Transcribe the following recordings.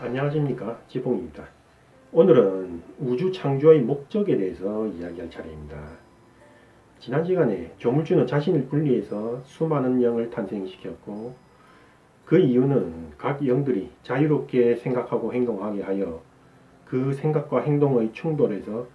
안녕하십니까, 지봉입니다. 오늘은 우주 창조의 목적에 대해서 이야기할 차례입니다. 지난 시간에 조물주는 자신을 분리해서 수많은 영을 탄생시켰고, 그 이유는 각 영들이 자유롭게 생각하고 행동하게 하여 그 생각과 행동의 충돌에서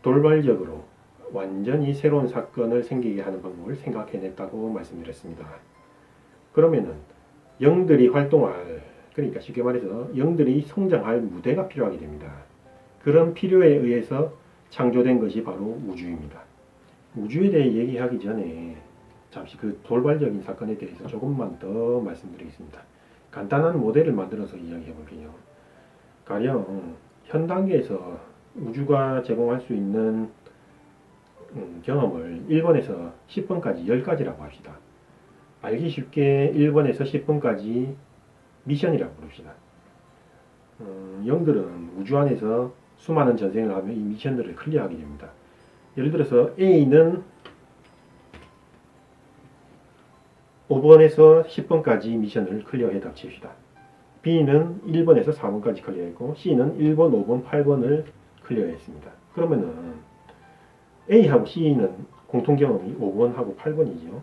돌발적으로 완전히 새로운 사건을 생기게 하는 방법을 생각해냈다고 말씀드렸습니다. 그러면은 영들이 활동할, 그러니까 쉽게 말해서 영들이 성장할 무대가 필요하게 됩니다. 그런 필요에 의해서 창조된 것이 바로 우주입니다. 우주에 대해 얘기하기 전에 잠시 그 돌발적인 사건에 대해서 조금만 더 말씀드리겠습니다. 간단한 모델을 만들어서 이야기해 볼게요. 가령 현 단계에서 우주가 제공할 수 있는 경험을 1번에서 10번까지 10가지라고 합시다. 알기 쉽게 1번에서 10번까지 미션이라고 부릅시다. 영들은 우주 안에서 수많은 전생을 하며 이 미션들을 클리어하게 됩니다. 예를 들어서 A는 5번에서 10번까지 미션을 클리어했다고 칩시다. B는 1번에서 4번까지 클리어했고 C는 1번, 5번, 8번을 클리어했습니다. 그러면은 A하고 C는 공통 경험이 5번하고 8번이죠.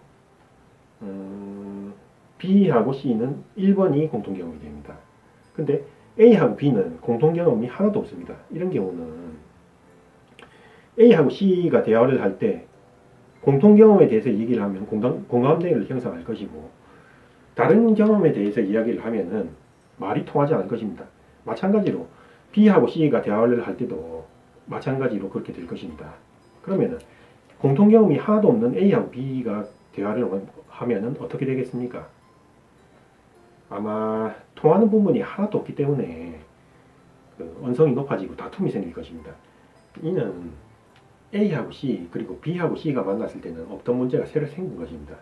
B하고 C는 1번이 공통 경험이 됩니다. 근데 A하고 B는 공통 경험이 하나도 없습니다. 이런 경우는 A하고 C가 대화를 할 때 공통 경험에 대해서 얘기를 하면 공감대를 형성할 것이고, 다른 경험에 대해서 이야기를 하면은 말이 통하지 않을 것입니다. 마찬가지로 B하고 C가 대화를 할 때도 마찬가지로 그렇게 될 것입니다. 그러면은 공통 경험이 하나도 없는 A하고 B가 대화를 하면은 어떻게 되겠습니까? 아마 통하는 부분이 하나도 없기 때문에 그 언성이 높아지고 다툼이 생길 것입니다. 이는 A하고 C 그리고 B하고 C가 만났을 때는 없던 문제가 새로 생긴 것입니다.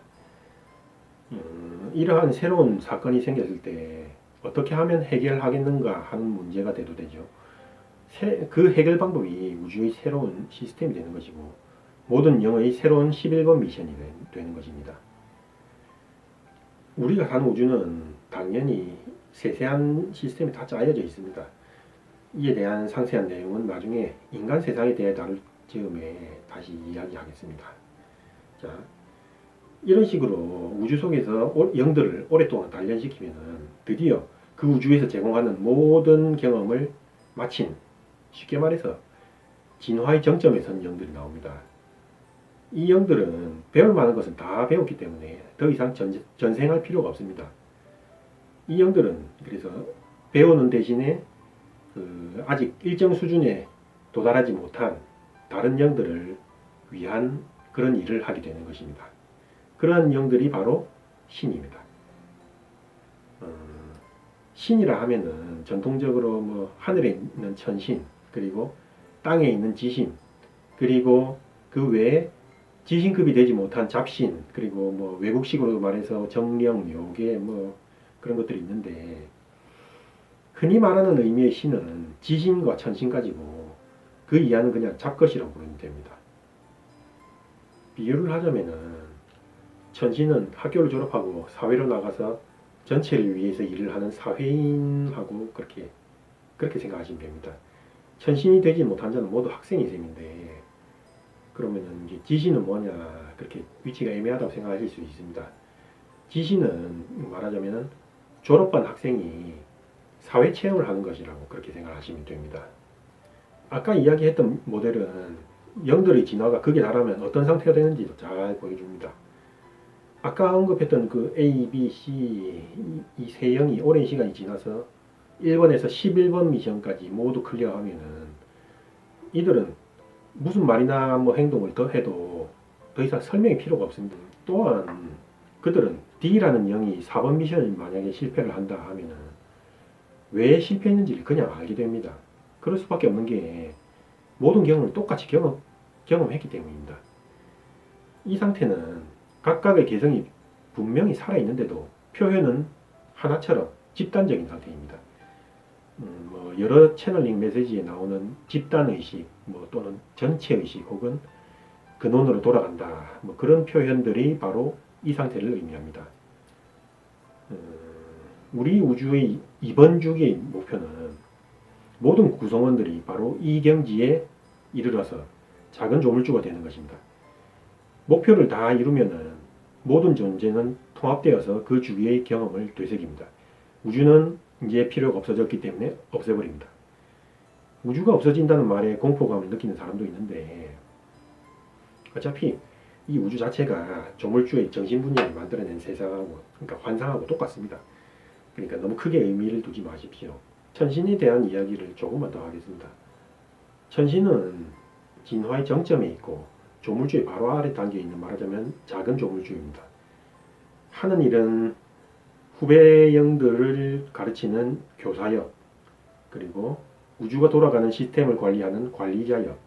이러한 새로운 사건이 생겼을 때 어떻게 하면 해결하겠는가 하는 문제가 돼도 되죠. 그 해결 방법이 우주의 새로운 시스템이 되는 것이고, 모든 영의 새로운 11번 미션이 되는 것입니다. 우리가 사는 우주는 당연히 세세한 시스템이 다 짜여져 있습니다. 이에 대한 상세한 내용은 나중에 인간 세상에 대해 다룰 즈음에 다시 이야기하겠습니다. 자, 이런 식으로 우주 속에서 영들을 오랫동안 단련시키면 드디어 그 우주에서 제공하는 모든 경험을 마친, 쉽게 말해서 진화의 정점에 선 영들이 나옵니다. 이 영들은 배울 만한 것은 다 배웠기 때문에 더 이상 전생할 필요가 없습니다. 이 영들은 그래서 배우는 대신에 아직 일정 수준에 도달하지 못한 다른 영들을 위한 그런 일을 하게 되는 것입니다. 그러한 영들이 바로 신입니다. 신이라 하면은 전통적으로 뭐 하늘에 있는 천신, 그리고 땅에 있는 지신, 그리고 그 외에 지신급이 되지 못한 잡신, 그리고 뭐 외국식으로 말해서 정령, 묘계 뭐 그런 것들이 있는데, 흔히 말하는 의미의 신은 지신과 천신까지고 그 이하는 그냥 잡것이라고 부르면 됩니다. 비유를 하자면은 천신은 학교를 졸업하고 사회로 나가서 전체를 위해서 일을 하는 사회인하고 그렇게 생각하시면 됩니다. 천신이 되지 못한 자는 모두 학생이 셈인데, 그러면은 이제 지신은 뭐냐, 그렇게 위치가 애매하다고 생각하실 수 있습니다. 지신은 말하자면은 졸업한 학생이 사회 체험을 하는 것이라고 그렇게 생각하시면 됩니다. 아까 이야기했던 모델은 영들의 진화가 극에 달하면 어떤 상태가 되는지도 잘 보여줍니다. 아까 언급했던 그 A, B, C 이 세 영이 오랜 시간이 지나서 1번에서 11번 미션까지 모두 클리어하면은 이들은 무슨 말이나 뭐 행동을 더 해도 더 이상 설명이 필요가 없습니다. 또한 그들은 D라는 영이 4번 미션을 만약에 실패를 한다 하면은 왜 실패했는지를 그냥 알게 됩니다. 그럴 수밖에 없는 게 모든 경험을 똑같이 경험했기 때문입니다. 이 상태는 각각의 개성이 분명히 살아있는데도 표현은 하나처럼 집단적인 상태입니다. 뭐 여러 채널링 메시지에 나오는 집단의식, 뭐 또는 전체의식, 혹은 근원으로 돌아간다, 뭐 그런 표현들이 바로 이 상태를 의미합니다. 우리 우주의 이번 주기의 목표는 모든 구성원들이 바로 이 경지에 이르러서 작은 조물주가 되는 것입니다. 목표를 다 이루면은 모든 존재는 통합되어서 그 주위의 경험을 되새깁니다. 우주는 이제 필요가 없어졌기 때문에 없애버립니다. 우주가 없어진다는 말에 공포감을 느끼는 사람도 있는데 어차피 이 우주 자체가 조물주의 정신분열을 만들어낸 세상하고, 그러니까 환상하고 똑같습니다. 그러니까 너무 크게 의미를 두지 마십시오. 천신에 대한 이야기를 조금만 더 하겠습니다. 천신은 진화의 정점에 있고 조물주의 바로 아래 단계에 있는, 말하자면 작은 조물주입니다. 하는 일은 후배형들을 가르치는 교사역, 그리고 우주가 돌아가는 시스템을 관리하는 관리자역,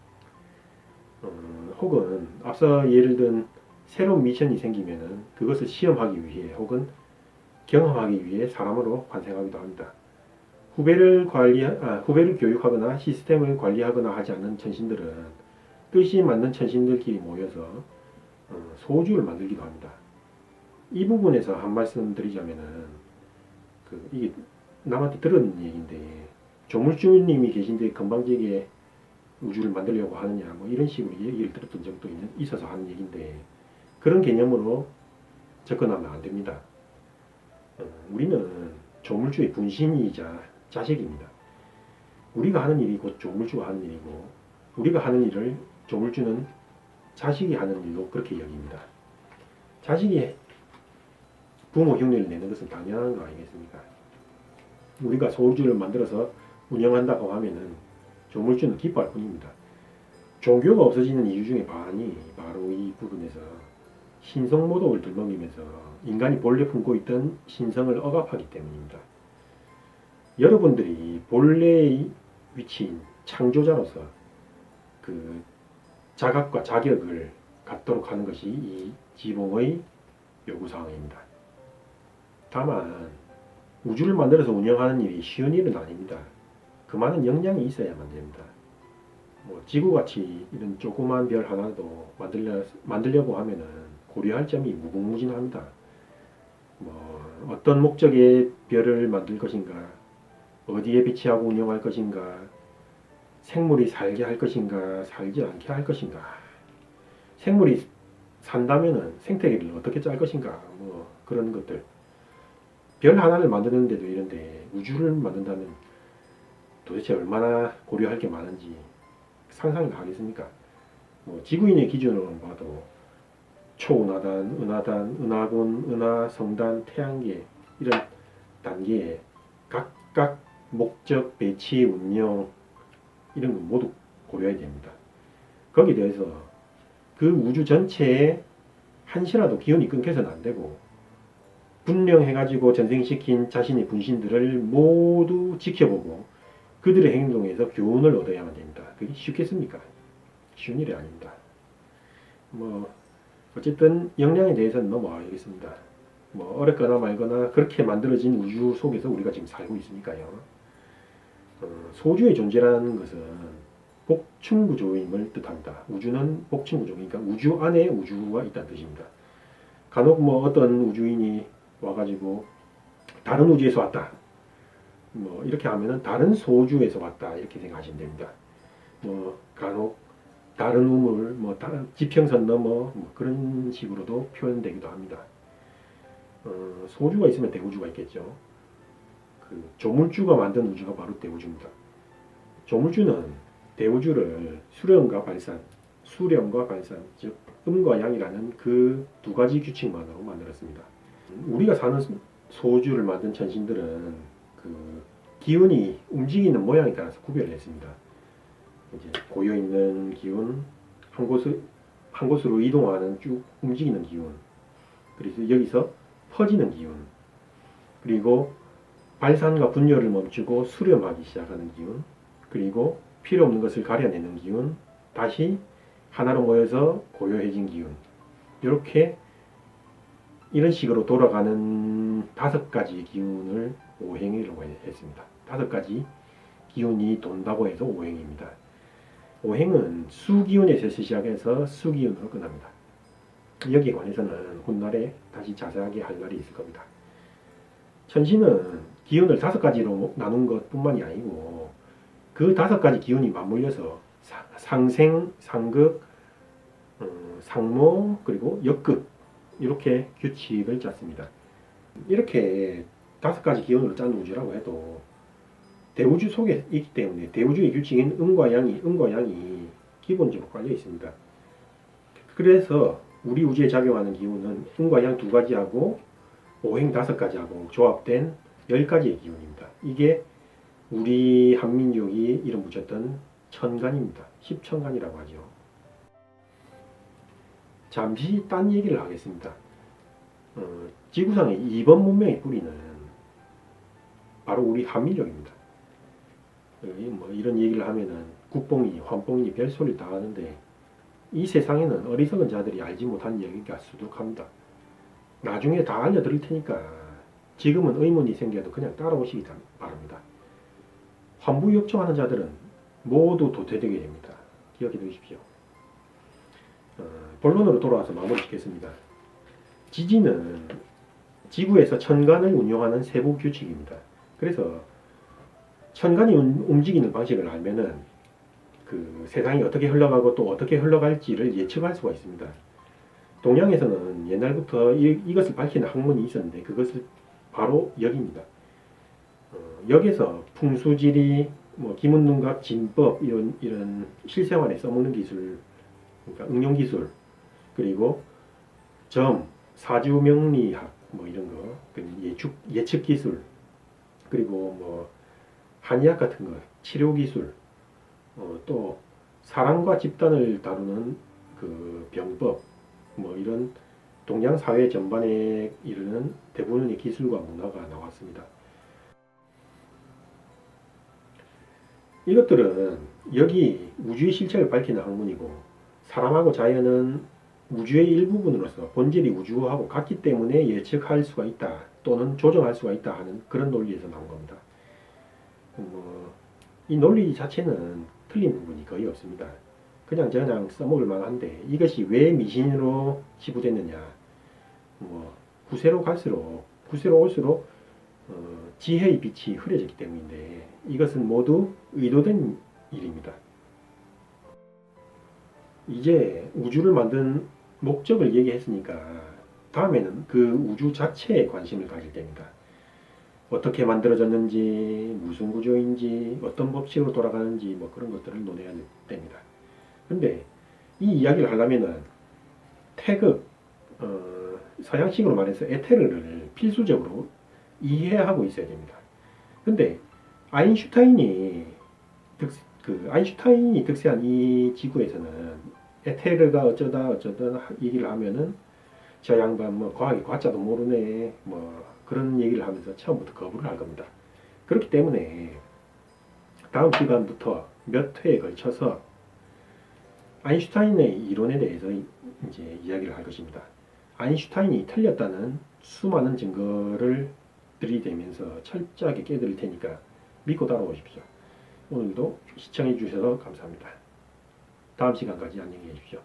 혹은 앞서 예를 든 새로운 미션이 생기면은 그것을 시험하기 위해 혹은 경험하기 위해 사람으로 환생하기도 합니다. 후배를 교육하거나 시스템을 관리하거나 하지 않는 천신들은 뜻이 맞는 천신들끼리 모여서 소우주를 만들기도 합니다. 이 부분에서 한 말씀 드리자면은 이게 남한테 들은 얘기인데, 조물주님이 계신데 건방지게 우주를 만들려고 하느냐, 뭐 이런 식으로 얘기를 들었던 적도 있어서 하는 얘기인데, 그런 개념으로 접근하면 안 됩니다. 우리는 조물주의 분신이자 자식입니다. 우리가 하는 일이 곧 조물주가 하는 일이고, 우리가 하는 일을 조물주는 자식이 하는 일로 그렇게 여깁니다. 자식이 부모 흉내를 내는 것은 당연한 거 아니겠습니까? 우리가 소우주를 만들어서 운영한다고 하면은 조물주는 기뻐할 뿐입니다. 종교가 없어지는 이유 중에 반이 바로 이 부분에서 신성모독을 들먹이면서 인간이 본래 품고 있던 신성을 억압하기 때문입니다. 여러분들이 본래의 위치인 창조자로서 그 자각과 자격을 갖도록 하는 것이 이 지붕의 요구사항입니다. 다만 우주를 만들어서 운영하는 일이 쉬운 일은 아닙니다. 그 많은 역량이 있어야만 됩니다. 지구같이 이런 조그만 별 하나도 만들려고 하면은 고려할 점이 무궁무진합니다. 어떤 목적의 별을 만들 것인가, 어디에 배치하고 운영할 것인가, 생물이 살게 할 것인가, 살지 않게 할 것인가, 생물이 산다면은 생태계를 어떻게 짤 것인가, 그런 것들. 별 하나를 만드는데도 이런데 우주를 만든다면 도대체 얼마나 고려할 게 많은지 상상이 가겠습니까? 지구인의 기준으로 봐도 초은하단, 은하단, 은하군, 은하, 성단, 태양계 이런 단계에 각각 목적, 배치, 운영 이런 거 모두 고려해야 됩니다. 거기에 대해서 그 우주 전체에 한시라도 기운이 끊겨서는 안 되고, 분명해가지고 전생시킨 자신의 분신들을 모두 지켜보고 그들의 행동에서 교훈을 얻어야만 됩니다. 그게 쉽겠습니까? 쉬운 일이 아닙니다. 어쨌든 역량에 대해서는 넘어가겠습니다. 어렵거나 말거나 그렇게 만들어진 우주 속에서 우리가 지금 살고 있으니까요. 소주의 존재라는 것은 복층구조임을 뜻합니다. 우주는 복층구조, 그러니까 우주 안에 우주가 있다는 뜻입니다. 간혹 어떤 우주인이 와가지고 다른 우주에서 왔다, 이렇게 하면은 다른 소주에서 왔다 이렇게 생각하시면 됩니다. 간혹 다른 우물, 지평선 넘어 그런 식으로도 표현되기도 합니다. 소주가 있으면 대우주가 있겠죠. 그 조물주가 만든 우주가 바로 대우주입니다. 조물주는 대우주를 수령과 발산, 즉 음과 양이라는 그 두 가지 규칙만으로 만들었습니다. 우리가 사는 소주를 만든 천신들은 그 기운이 움직이는 모양에 따라서 구별을 했습니다. 이제 고여 있는 기운, 한 곳으로 이동하는 쭉 움직이는 기운, 그래서 여기서 퍼지는 기운, 그리고 발산과 분열을 멈추고 수렴하기 시작하는 기운, 그리고 필요 없는 것을 가려내는 기운, 다시 하나로 모여서 고요해진 기운, 이런 식으로 돌아가는 5가지 기운을 오행이라고 했습니다. 5가지 기운이 돈다고 해서 오행입니다. 오행은 수기운에서 시작해서 수기운으로 끝납니다. 여기에 관해서는 훗날에 다시 자세하게 할 날이 있을 겁니다. 천신은 기운을 5가지로 나눈 것뿐만이 아니고 그 5가지 기운이 맞물려서 상생, 상극, 상모, 그리고 역극 이렇게 규칙을 짰습니다. 이렇게 5가지 기운으로 짠 우주라고 해도 대우주 속에 있기 때문에 대우주의 규칙인 음과 양이 기본적으로 깔려 있습니다. 그래서 우리 우주에 작용하는 기운은 음과 양 2가지하고 오행 5가지하고 조합된 10가지의 기운입니다. 이게 우리 한민족이 이름 붙였던 천간입니다. 십천간이라고 하죠. 잠시 딴 얘기를 하겠습니다. 지구상의 2번 문명의 뿌리는 바로 우리 한민족입니다. 뭐 이런 얘기를 하면은 국뽕이, 환뽕이 별소리를 다 하는데 이 세상에는 어리석은 자들이 알지 못한 얘기가 수두룩합니다. 나중에 다 알려드릴 테니까 지금은 의문이 생겨도 그냥 따라오시기 바랍니다. 환부역청하는 자들은 모두 도태되게 됩니다. 기억해 두십시오. 본론으로 돌아와서 마무리 짓겠습니다. 지지는 지구에서 천간을 운용하는 세부 규칙입니다. 그래서 천간이 움직이는 방식을 알면은 그 세상이 어떻게 흘러가고 또 어떻게 흘러갈지를 예측할 수가 있습니다. 동양에서는 옛날부터 이것을 밝히는 학문이 있었는데 그것을 바로 역입니다. 역에서 풍수지리, 뭐 기문둔각, 진법 이런 실생활에 써먹는 기술, 그러니까 응용 기술, 그리고 점, 사주명리학 뭐 이런 거, 예측 기술, 그리고 뭐 한의학 같은 거, 치료 기술, 또 사람과 집단을 다루는 그 병법, 뭐 이런 동양 사회 전반에 이르는 대부분의 기술과 문화가 나왔습니다. 이것들은 여기 우주의 실체를 밝히는 학문이고 사람하고 자연은 우주의 일부분으로서 본질이 우주하고 같기 때문에 예측할 수가 있다 또는 조정할 수가 있다 하는 그런 논리에서 나온 겁니다. 이 논리 자체는 틀린 부분이 거의 없습니다. 그냥 써먹을 만한데 이것이 왜 미신으로 치부됐느냐, 구세로 올수록 지혜의 빛이 흐려졌기 때문인데 이것은 모두 의도된 일입니다. 이제 우주를 만든 목적을 얘기했으니까 다음에는 그 우주 자체에 관심을 가질 때입니다. 어떻게 만들어졌는지, 무슨 구조인지, 어떤 법칙으로 돌아가는지 뭐 그런 것들을 논해야 됩니다. 근데 이 이야기를 하려면은 태극, 서양식으로 말해서 에테르를 필수적으로 이해하고 있어야 됩니다. 근데 아인슈타인이 득세한 이 지구에서는 에테르가 어쩌다 얘기를 하면은 저 양반 뭐 과학이 과자도 모르네 뭐 그런 얘기를 하면서 처음부터 거부를 할 겁니다. 그렇기 때문에 다음 시간부터 몇 회에 걸쳐서 아인슈타인의 이론에 대해서 이제 이야기를 할 것입니다. 아인슈타인이 틀렸다는 수많은 증거를 들이대면서 철저하게 깨드릴 테니까 믿고 따라오십시오. 오늘도 시청해 주셔서 감사합니다. 다음 시간까지 안녕히 계십시오.